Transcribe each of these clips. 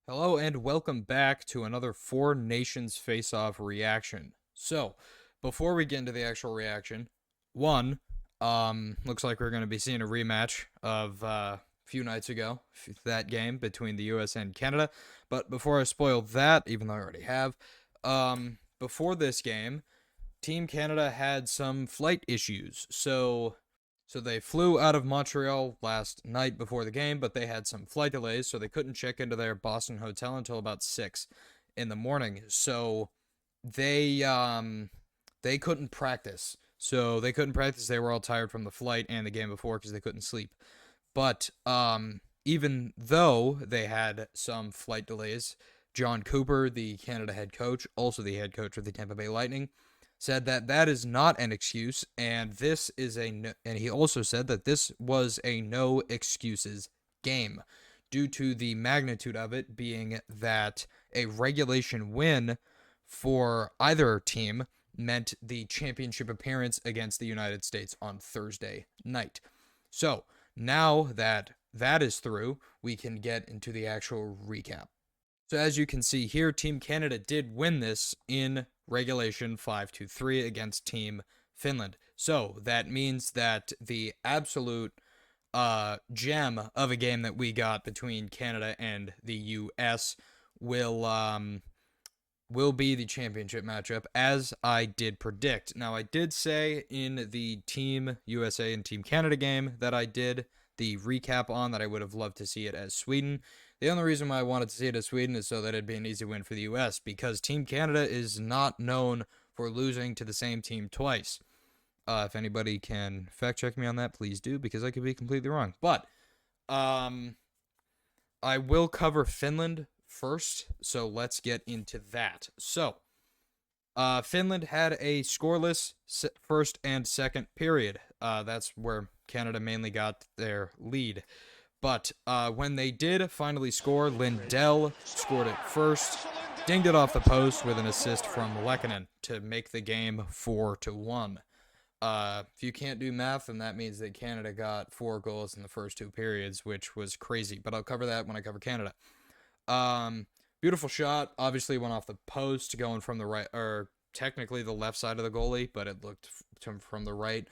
Hello and welcome back to another Four Nations Face-Off reaction. So, before we get into the actual reaction, one, looks like we're going to be seeing a rematch of a few nights ago, that game between the US and Canada. But before I spoil that, even though I already have, before this game, Team Canada had some flight issues. So they flew out of Montreal last night before the game, but they had some flight delays, so they couldn't check into their Boston hotel until about 6 in the morning. So they couldn't practice. So they couldn't practice. They were all tired from the flight and the game before because they couldn't sleep. But even though they had some flight delays, John Cooper, the Canada head coach, also the head coach of the Tampa Bay Lightning, said that that is not an excuse, and this is and he also said that this was a no excuses game due to the magnitude of it being that a regulation win for either team meant the championship appearance against the United States on Thursday night. So now that that is through, we can get into the actual recap. So as you can see here, Team Canada did win this in regulation 5-3 against Team Finland. So that means that the absolute gem of a game that we got between Canada and the US will be the championship matchup, as I did predict. Now, I did say in the Team USA and Team Canada game that I did the recap on that I would have loved to see it as Sweden. The only reason why I wanted to see it as Sweden is so that it'd be an easy win for the US, because Team Canada is not known for losing to the same team twice. If anybody can fact check me on that, please do, because I could be completely wrong. But I will cover Finland first, so let's get into that. So, Finland had a scoreless first and second period. That's where Canada mainly got their lead. But when they did finally score, Lindell scored it first, dinged it off the post with an assist from Lehkonen to make the game 4-1. If you can't do math, then that means that Canada got 4 goals in the first 2 periods, which was crazy. But I'll cover that when I cover Canada. Beautiful shot. Obviously went off the post, going from the right, or technically the left side of the goalie, but it looked from the right.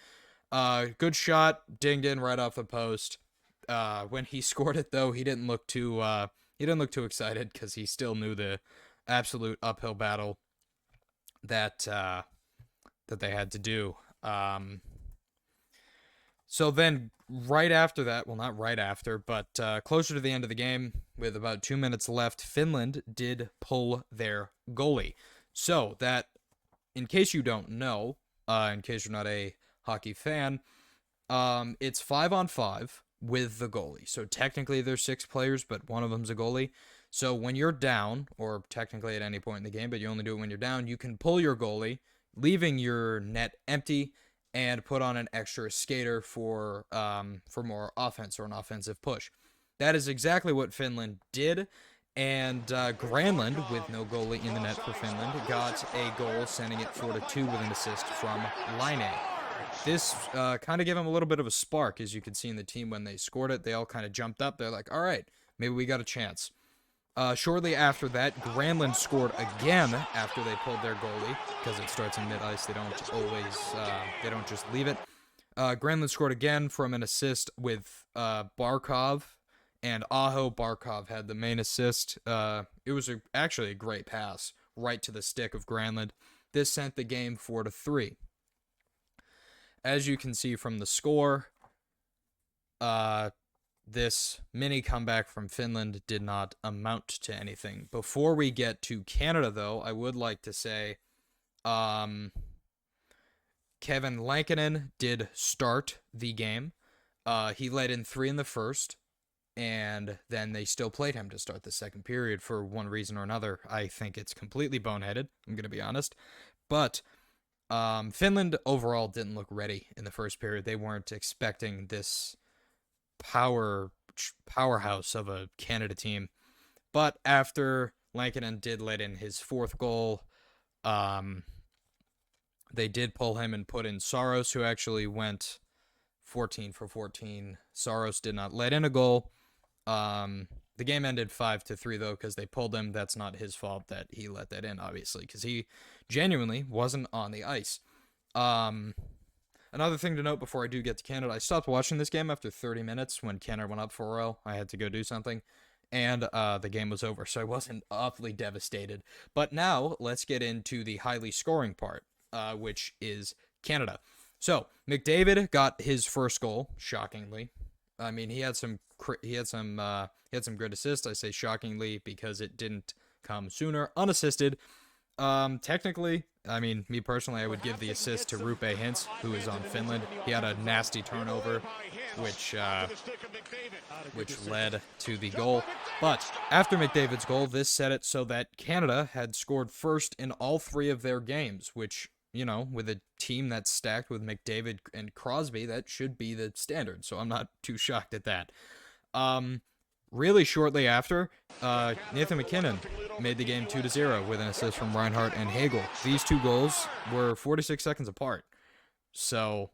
Good shot, dinged in right off the post. When he scored it, though, he didn't look too excited because he still knew the absolute uphill battle that that they had to do. So then, right after that, well, not right after, but closer to the end of the game, with about 2 minutes left, Finland did pull their goalie. So that, in case you don't know, in case you're not a hockey fan, it's 5-on-5 with the goalie. So technically there's 6 players, but one of them's a goalie. So when you're down, or technically at any point in the game, but you only do it when you're down, you can pull your goalie, leaving your net empty, and put on an extra skater for more offense or an offensive push. That is exactly what Finland did. And Granlund, with no goalie in the net for Finland, got a goal, sending it 4-2 with an assist from Line. This kind of gave him a little bit of a spark, as you could see in the team when they scored it. They all kind of jumped up. They're like, all right, maybe we got a chance. Shortly after that, Granlund scored again after they pulled their goalie, because it starts in mid-ice. They don't just leave it. Granlund scored again from an assist with Barkov and Aho. Barkov had the main assist. It was actually a great pass right to the stick of Granlund. This sent the game 4-3. As you can see from the score, this mini comeback from Finland did not amount to anything. Before we get to Canada, though, I would like to say Kevin Lankinen did start the game. He led in 3 in the first, and then they still played him to start the second period for one reason or another. I think it's completely boneheaded, I'm going to be honest. But Finland overall didn't look ready in the first period. They weren't expecting this powerhouse of a Canada team. But after Lankinen did let in his 4th goal, they did pull him and put in Saros, who actually went 14 for 14. Saros did not let in a goal. The game ended 5-3 though, because they pulled him. That's not his fault that he let that in, obviously, because he genuinely wasn't on the ice. Another thing to note before I do get to Canada, I stopped watching this game after 30 minutes when Canada went up 4-0. I had to go do something, and the game was over, so I wasn't awfully devastated. But now, let's get into the highly scoring part, which is Canada. So, McDavid got his first goal, shockingly. I mean, he had some good assists. I say shockingly because it didn't come sooner, unassisted. Technically, I mean, me personally, I would give the assist to Rupe Hintz, who is on Finland. He had a nasty turnover, which led to the goal. But after McDavid's goal, this set it so that Canada had scored first in all 3 of their games, which, you know, with a team that's stacked with McDavid and Crosby, that should be the standard. So I'm not too shocked at that. Really shortly after, Nathan MacKinnon made the game 2-0 with an assist from Reinhart and Hagel. These 2 goals were 46 seconds apart. So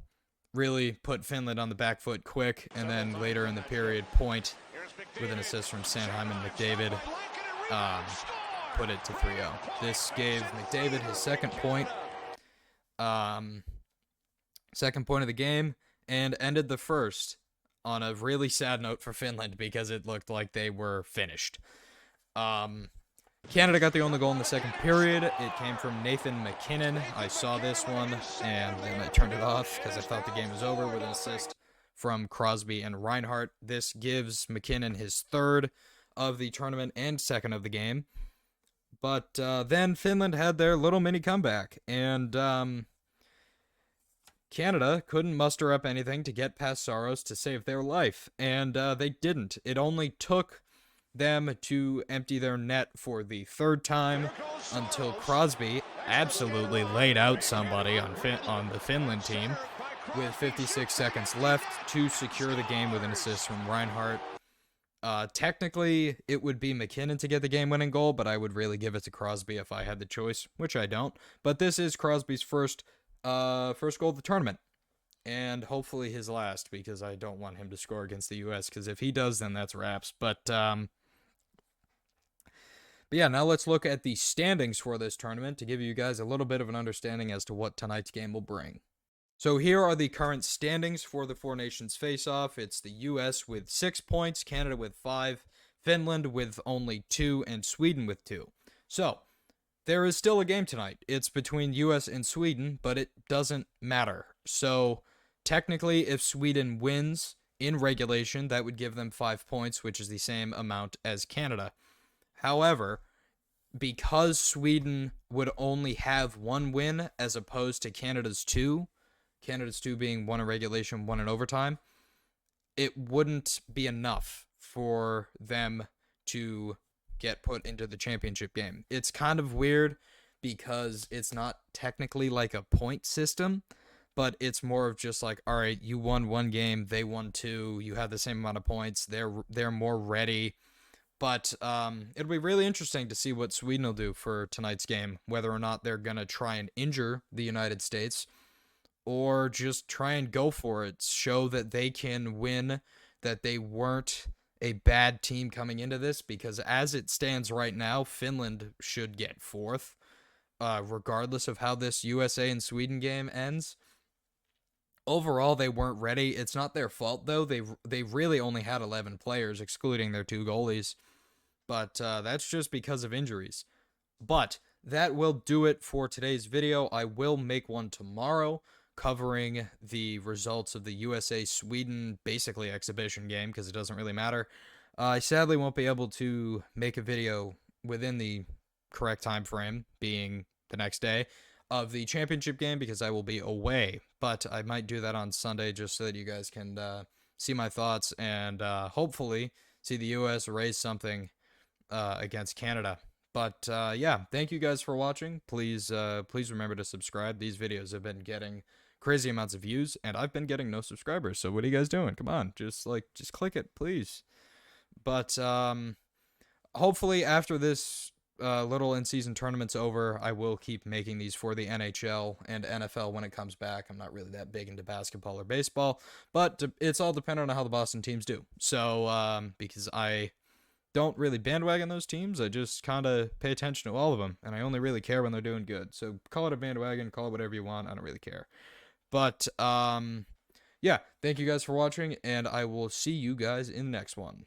really put Finland on the back foot quick, and then later in the period, Point with an assist from Sanheim and McDavid put it to 3-0. This gave McDavid his second point of the game, and ended the first on a really sad note for Finland because it looked like they were finished. Canada got the only goal in the second period. It came from Nathan MacKinnon. I saw this one, and then I turned it off because I thought the game was over with an assist from Crosby and Reinhart. This gives MacKinnon his 3rd of the tournament and 2nd of the game. But then Finland had their little mini comeback, and Canada couldn't muster up anything to get past Saros to save their life, and they didn't. It only took them to empty their net for the 3rd time until Crosby absolutely laid out somebody on the Finland team with 56 seconds left to secure the game with an assist from Reinhart. Technically, it would be MacKinnon to get the game-winning goal, but I would really give it to Crosby if I had the choice, which I don't. But this is Crosby's first goal of the tournament, and hopefully his last, because I don't want him to score against the U.S., because if he does, then that's wraps. But yeah, now let's look at the standings for this tournament to give you guys a little bit of an understanding as to what tonight's game will bring. So here are the current standings for the Four Nations face-off. It's the U.S. with 6 points, Canada with 5, Finland with only 2, and Sweden with 2. So there is still a game tonight. It's between U.S. and Sweden, but it doesn't matter. So technically, if Sweden wins in regulation, that would give them 5 points, which is the same amount as Canada. However, because Sweden would only have 1 win as opposed to Canada's 2 being 1 in regulation, 1 in overtime, it wouldn't be enough for them to get put into the championship game. It's kind of weird because it's not technically like a point system, but it's more of just like, all right, you won 1 game, they won 2, you have the same amount of points, they're more ready. But it'll be really interesting to see what Sweden will do for tonight's game, whether or not they're going to try and injure the United States or just try and go for it, show that they can win, that they weren't a bad team coming into this, because as it stands right now, Finland should get 4th, regardless of how this USA and Sweden game ends. Overall, they weren't ready. It's not their fault, though. They really only had 11 players, excluding their 2 goalies. But that's just because of injuries. But that will do it for today's video. I will make one tomorrow covering the results of the USA-Sweden basically exhibition game, because it doesn't really matter. I sadly won't be able to make a video within the correct time frame, being the next day, of the championship game, because I will be away. But I might do that on Sunday just so that you guys can see my thoughts and hopefully see the U.S. raise something against Canada. But yeah, thank you guys for watching. Please remember to subscribe. These videos have been getting crazy amounts of views, and I've been getting no subscribers. So what are you guys doing? Come on, just click it, please. But hopefully after this little in-season tournament's over, I will keep making these for the NHL and NFL when it comes back. I'm not really that big into basketball or baseball, but it's all dependent on how the Boston teams do. So because I don't really bandwagon those teams. I just kind of pay attention to all of them, and I only really care when they're doing good. So call it a bandwagon, call it whatever you want. I don't really care. But yeah, thank you guys for watching, and I will see you guys in the next one.